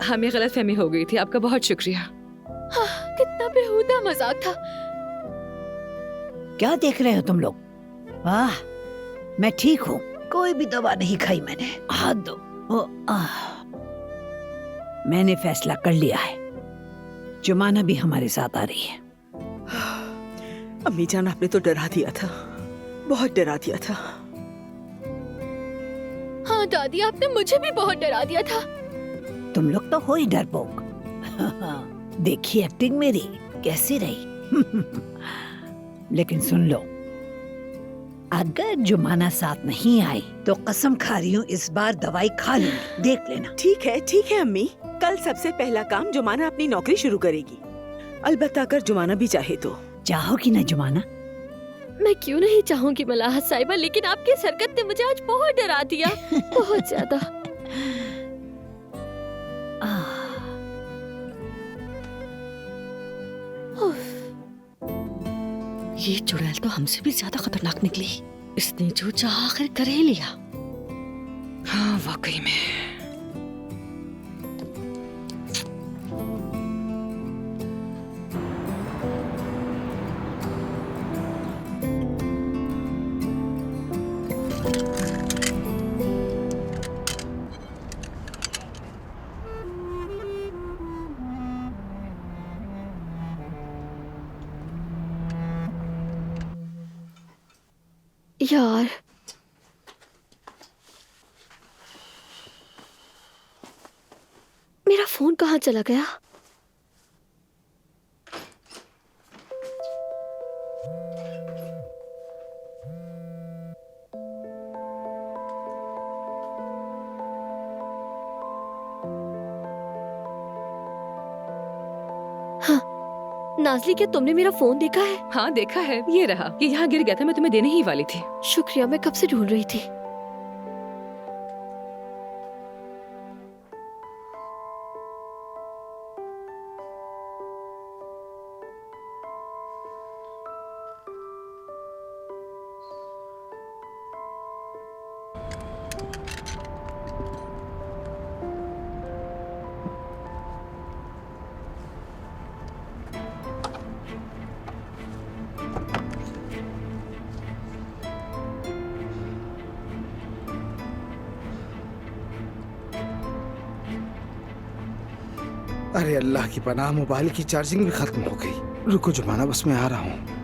Speaker 10: हमें गलतफहमी हो गई थी। आपका बहुत शुक्रिया।
Speaker 5: हाँ, कितना बेहुदा मजाक था।
Speaker 12: क्या देख रहे हो तुम लोग? वाह, मैं ठीक हूँ, कोई भी दवा नहीं खाई मैंने। हाथ दो। मैंने फैसला कर लिया है, जुमाना भी हमारे साथ आ रही है।
Speaker 4: अम्मी जान, आपने तो डरा दिया था, बहुत डरा दिया था।
Speaker 5: हाँ दादी, आपने मुझे भी बहुत डरा दिया था।
Speaker 12: तुम लोग तो हो ही डरपोक। देखी एक्टिंग मेरी कैसी रही। लेकिन सुन लो, अगर जुमाना साथ नहीं आई तो कसम खा रही हूँ इस बार दवाई खा लूंगी, देख लेना।
Speaker 4: ठीक है अम्मी, कल सबसे पहला काम जुमाना अपनी नौकरी शुरू करेगी। अलबत्ता अगर जुमाना भी चाहे तो।
Speaker 12: चाहोगी ना जुमाना?
Speaker 5: मैं क्यों नहीं चाहूंगी मलाहा साहिबा, लेकिन आपकी इस हरकत ने मुझे आज बहुत डरा दिया, बहुत ज्यादा।
Speaker 13: ये चुड़ैल तो हमसे भी ज्यादा खतरनाक निकली। इसने जो चाहा आखिर कर ही लिया।
Speaker 10: हाँ वाकई में।
Speaker 5: यार, मेरा फोन कहाँ चला गया? नाज़ली, क्या तुमने मेरा फोन देखा है?
Speaker 10: हाँ देखा है, ये रहा। ये यहाँ गिर गया था, मैं तुम्हें देने ही वाली थी।
Speaker 5: शुक्रिया, मैं कब से ढूंढ रही थी।
Speaker 2: अरे अल्लाह की पनाह, मोबाइल की चार्जिंग भी खत्म हो गई। रुको जुमाना, बस मैं आ रहा हूँ।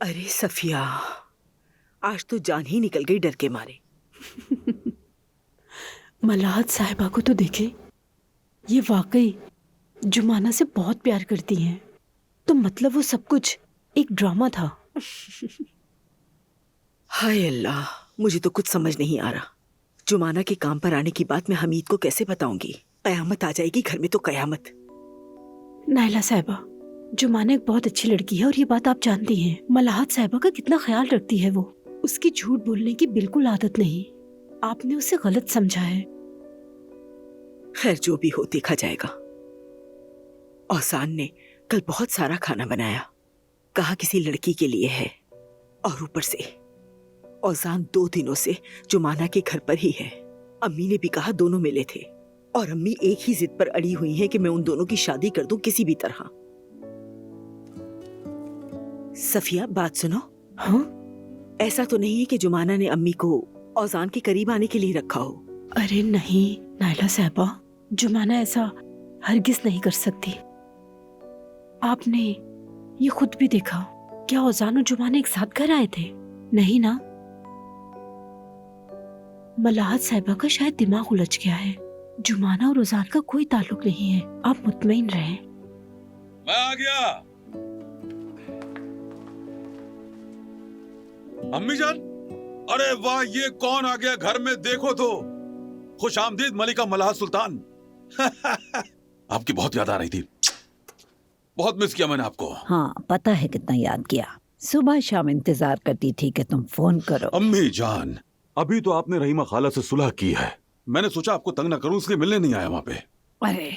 Speaker 4: अरे सफिया, आज तो जान ही निकल गई डर के मारे।
Speaker 13: मलाहत साहिबा को तो देखे, ये वाकई जुमाना से बहुत प्यार करती हैं। तो मतलब वो सब कुछ एक ड्रामा था।
Speaker 4: हाय अल्लाह, मुझे तो कुछ समझ नहीं आ रहा। जुमाना के काम पर आने की बात मैं हमीद को कैसे बताऊंगी? कयामत आ जाएगी घर में तो कयामत।
Speaker 13: नायला साहिबा, जुमाना एक बहुत अच्छी लड़की है और ये बात आप जानती हैं। मलाहत साहिबा का कितना ख्याल रखती है वो। उसकी झूठ बोलने की बिल्कुल आदत नहीं। आपने उसे गलत समझा है।
Speaker 4: खैर जो भी हो देखा जाएगा। औसान ने कल बहुत सारा खाना बनाया, कहा किसी लड़की के लिए है। और ऊपर से औसान 2 दिनों से जुमाना के घर पर ही है। अम्मी ने भी कहा दोनों मिले थे और अम्मी एक ही जिद पर अड़ी हुई हैं कि मैं उन दोनों की शादी कर दूं किसी भी तरह। सफिया बात सुनो।
Speaker 13: हाँ?
Speaker 4: ऐसा तो नहीं है कि जुमाना ने अम्मी को औजान के करीब आने के लिए रखा हो?
Speaker 13: अरे नहीं नायला साहिबा, जुमाना ऐसा हरगिज नहीं कर सकती। आपने ये खुद भी देखा। क्या औजान और जुमाना एक साथ घर आए थे? नहीं ना। मलाहत साहिबा का शायद दिमाग उलझ गया है। जुमाना और औजान का कोई ताल्लुक नहीं है। आप मुतमईन रहें।
Speaker 11: मैं आ गया। अम्मी जान, अरे वाह, ये कौन आ गया घर में? देखो तो। खुश आमदीद मलिका मलाहत सुल्तान। आपकी बहुत याद आ रही थी। बहुत मिस किया मैंने आपको।
Speaker 12: हाँ, पता है कितना याद किया। सुबह शाम इंतजार करती थी कि तुम फोन करो।
Speaker 11: अम्मी जान, अभी तो आपने रहीमा खाला से सुलह की है। मैंने सोचा आपको तंग ना करूं, इसलिए मिलने नहीं आया वहाँ पे।
Speaker 12: अरे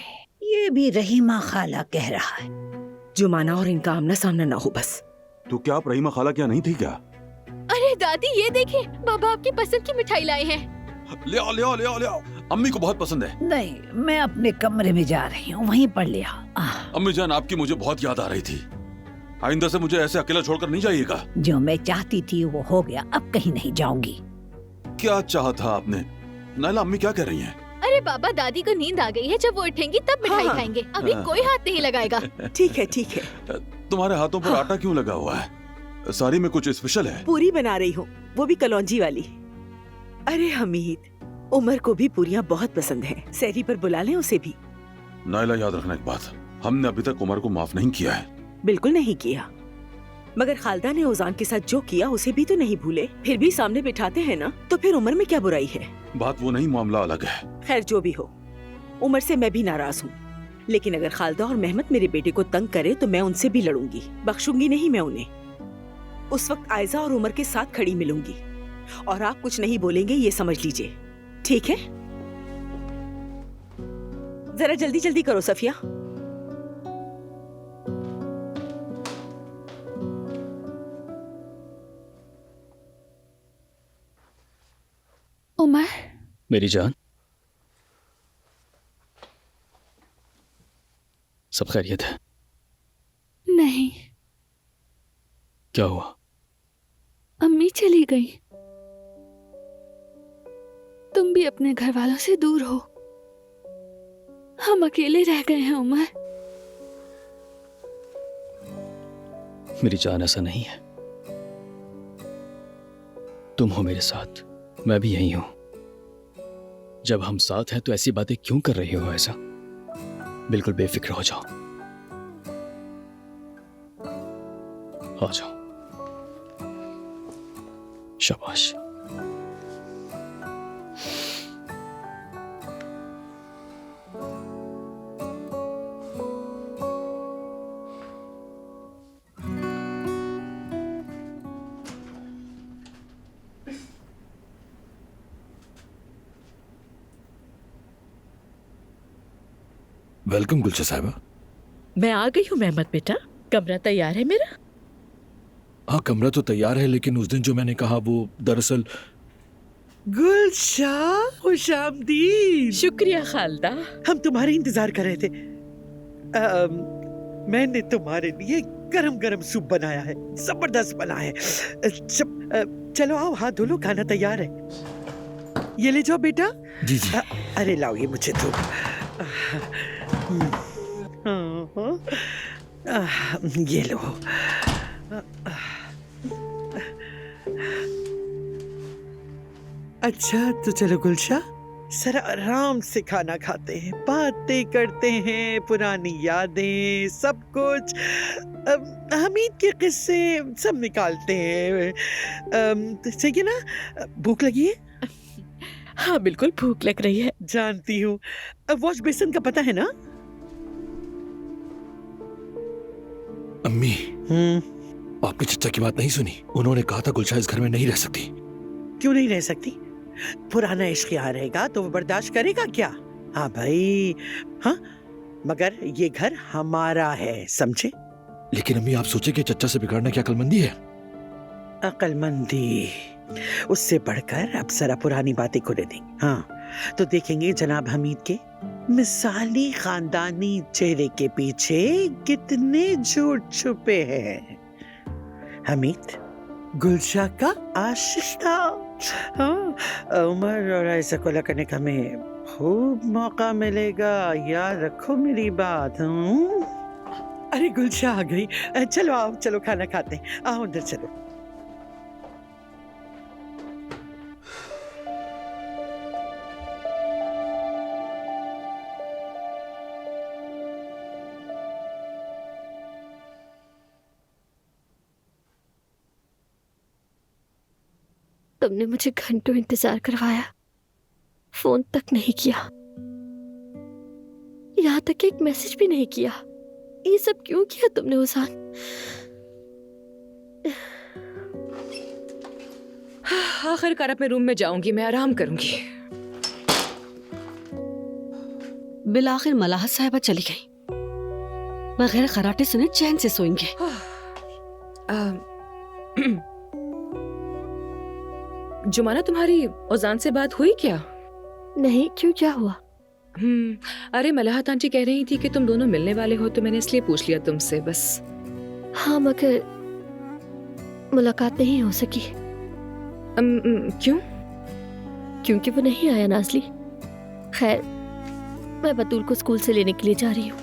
Speaker 12: ये भी रहीमा खाला कह रहा है।
Speaker 4: जुमाना और इनका आमना सामना ना हो बस।
Speaker 11: तो क्या आप रहीमा खाला क्या नहीं थी क्या?
Speaker 5: अरे दादी ये देखिए, बाबा आपकी पसंद की मिठाई लाए हैं।
Speaker 11: ले आओ ले आओ ले आओ ले आओ। अम्मी को बहुत पसंद है।
Speaker 12: नहीं, मैं अपने कमरे में जा रही हूँ, वहीं पर ले आओ।
Speaker 11: अम्मी जान, आपकी मुझे बहुत याद आ रही थी। आइंदा से मुझे ऐसे अकेला छोड़कर नहीं जाइएगा।
Speaker 12: जो मैं चाहती थी वो हो गया, अब कहीं नहीं जाऊंगी।
Speaker 11: क्या चाहा था आपने? नायला, अम्मी क्या कह रही हैं?
Speaker 5: अरे बाबा, दादी को नींद आ गई है, जब वो उठेंगी तब मिठाई
Speaker 4: हाँ।
Speaker 5: खाएंगे। अभी कोई हाथ नहीं लगाएगा।
Speaker 4: ठीक है ठीक है।
Speaker 11: तुम्हारे हाथों पर आटा क्यों लगा हुआ है? सारी में कुछ स्पेशल है?
Speaker 4: पूरी बना रही हूँ, वो भी कलौंजी वाली। अरे हमीद, उमर को भी पूरियाँ बहुत पसंद हैं। सहरी पर बुला लें उसे भी।
Speaker 11: नायला, याद रखना एक बात, हमने अभी तक उमर को माफ नहीं किया है।
Speaker 4: बिल्कुल नहीं किया, मगर खालदा ने औजान के साथ जो किया उसे भी तो नहीं भूले। फिर भी सामने बिठाते हैं ना, तो फिर उमर में क्या बुराई है?
Speaker 11: बात वो नहीं, मामला अलग है।
Speaker 4: खैर जो भी हो, उमर से मैं भी नाराज हूँ। लेकिन अगर खालदा और मेहमत मेरे बेटे को तंग करे तो मैं उनसे भी लड़ूंगी, बख्शूंगी नहीं मैं उन्हें। उस वक्त आयजा और उमर के साथ खड़ी मिलूंगी और आप कुछ नहीं बोलेंगे, ये समझ लीजिए। ठीक है? जरा जल्दी जल्दी करो सफिया।
Speaker 7: उमर,
Speaker 9: मेरी जान, सब खैरियत है?
Speaker 7: नहीं,
Speaker 9: क्या हुआ?
Speaker 7: अम्मी चली गई। तुम भी अपने घर वालों से दूर हो। हम अकेले रह गए हैं उमर।
Speaker 9: मेरी जान, ऐसा नहीं है। तुम हो मेरे साथ, मैं भी यही हूं। जब हम साथ हैं तो ऐसी बातें क्यों कर रही हो? ऐसा बिल्कुल बेफिक्र हो जाओ। आ जाओ। शाबाश।
Speaker 3: वेलकम गुलशा साहिबा।
Speaker 8: मैं आ गई हूँ मेहमत बेटा, कमरा तैयार है मेरा?
Speaker 3: हाँ, कमरा तो तैयार है, लेकिन उस दिन जो मैंने कहा वो दरअसल।
Speaker 1: गुलशा, खुश आमदीद।
Speaker 8: शुक्रिया खालदा।
Speaker 1: हम तुम्हारे इंतजार कर रहे थे। मैंने तुम्हारे लिए गरम गरम सूप बनाया है, जबरदस्त बना है। चलो आओ, हाथ धो लो, खाना तैयार है। ये ले जाओ बेटा।
Speaker 3: जी जी।
Speaker 1: अरे लाओ, ये मुझे दो। ये लो। अच्छा तो चलो गुलशा, सर आराम से खाना खाते हैं, बातें करते हैं, पुरानी यादें, सब कुछ, हमीद के किस्से सब निकालते हैं। सही है ना? भूख लगी है?
Speaker 8: हाँ बिल्कुल भूख लग रही है।
Speaker 1: जानती हूँ। वॉश बेसिन का पता है ना?
Speaker 3: अम्मी, आपने चचा की बात नहीं सुनी? उन्होंने कहा था गुलशा इस घर में नहीं रह सकती।
Speaker 1: क्यों नहीं रह सकती? पुराना इश्क यहाँ रहेगा तो वो बर्दाश्त करेगा क्या? हाँ भाई, हाँ, मगर ये घर हमारा है, समझे?
Speaker 3: लेकिन अम्मी, आप सोचे कि चचा से बिगाड़ना क्या अक्लमंदी है?
Speaker 1: अक्लमंदी उससे बढ़कर अब जरा पुरानी बातें खुले देंगे। हाँ, तो देखेंगे जनाब हमीद के मिसाली खानदानी चेहरे के पीछे कितने झूठ छुपे हैं। हमीद गुलशा का आशिक था। हाँ, उमर और ऐसा को करने का हमें खूब मौका मिलेगा, याद रखो मेरी बात। अरे गुलशा आ गई। चलो आओ, चलो खाना खाते हैं, आओ अंदर चलो।
Speaker 5: तुमने मुझे घंटों इंतजार करवाया, फोन तक नहीं किया, यहाँ तक एक मैसेज भी नहीं किया। ये सब क्यों किया तुमने ओजान?
Speaker 10: आखिरकार अपने रूम में जाऊंगी, मैं आराम करूंगी।
Speaker 13: बिलाखिर मलाहत साहिबा चली गई, बगैर खराटे सुने चैन से सोएंगे।
Speaker 10: जुमाना, तुम्हारी ओजान से बात हुई क्या?
Speaker 5: नहीं, क्यों, क्या हुआ?
Speaker 10: अरे मलाहत आंटी कह रही थी कि तुम दोनों मिलने वाले हो, तो मैंने इसलिए पूछ लिया तुमसे बस।
Speaker 5: हाँ, मगर मुलाकात नहीं हो सकी।
Speaker 10: क्यों?
Speaker 5: क्योंकि वो नहीं आया नाज़ली। खैर, मैं बतूल को स्कूल से लेने के लिए जा रही हूँ।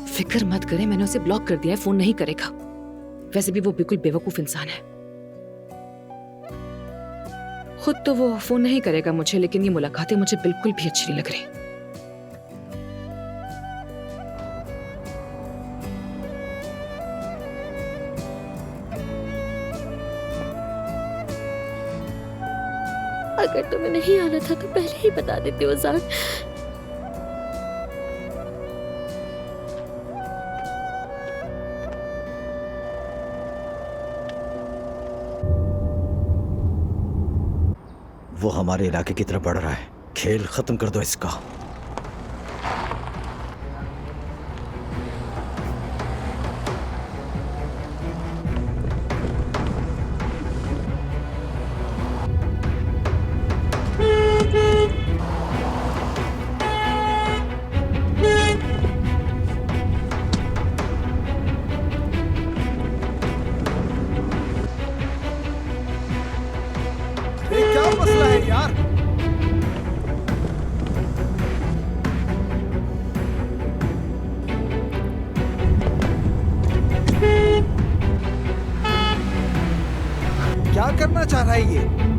Speaker 10: फिक्र मत करें, मैंने उसे ब्लॉक कर दिया है, फोन नहीं करेगा। वैसे भी वो बिल्कुल बेवकूफ इंसान है। खुद तो वो फोन नहीं करेगा मुझे, लेकिन ये मुलाकातें मुझे बिल्कुल भी अच्छी नहीं लग रही।
Speaker 5: अगर तुम्हें नहीं आना था तो पहले ही बता देते ओजान।
Speaker 14: वो हमारे इलाके की तरफ बढ़ रहा है, खेल खत्म कर दो इसका।
Speaker 2: क्या मसला है यार? क्या करना चाह रहा है ये?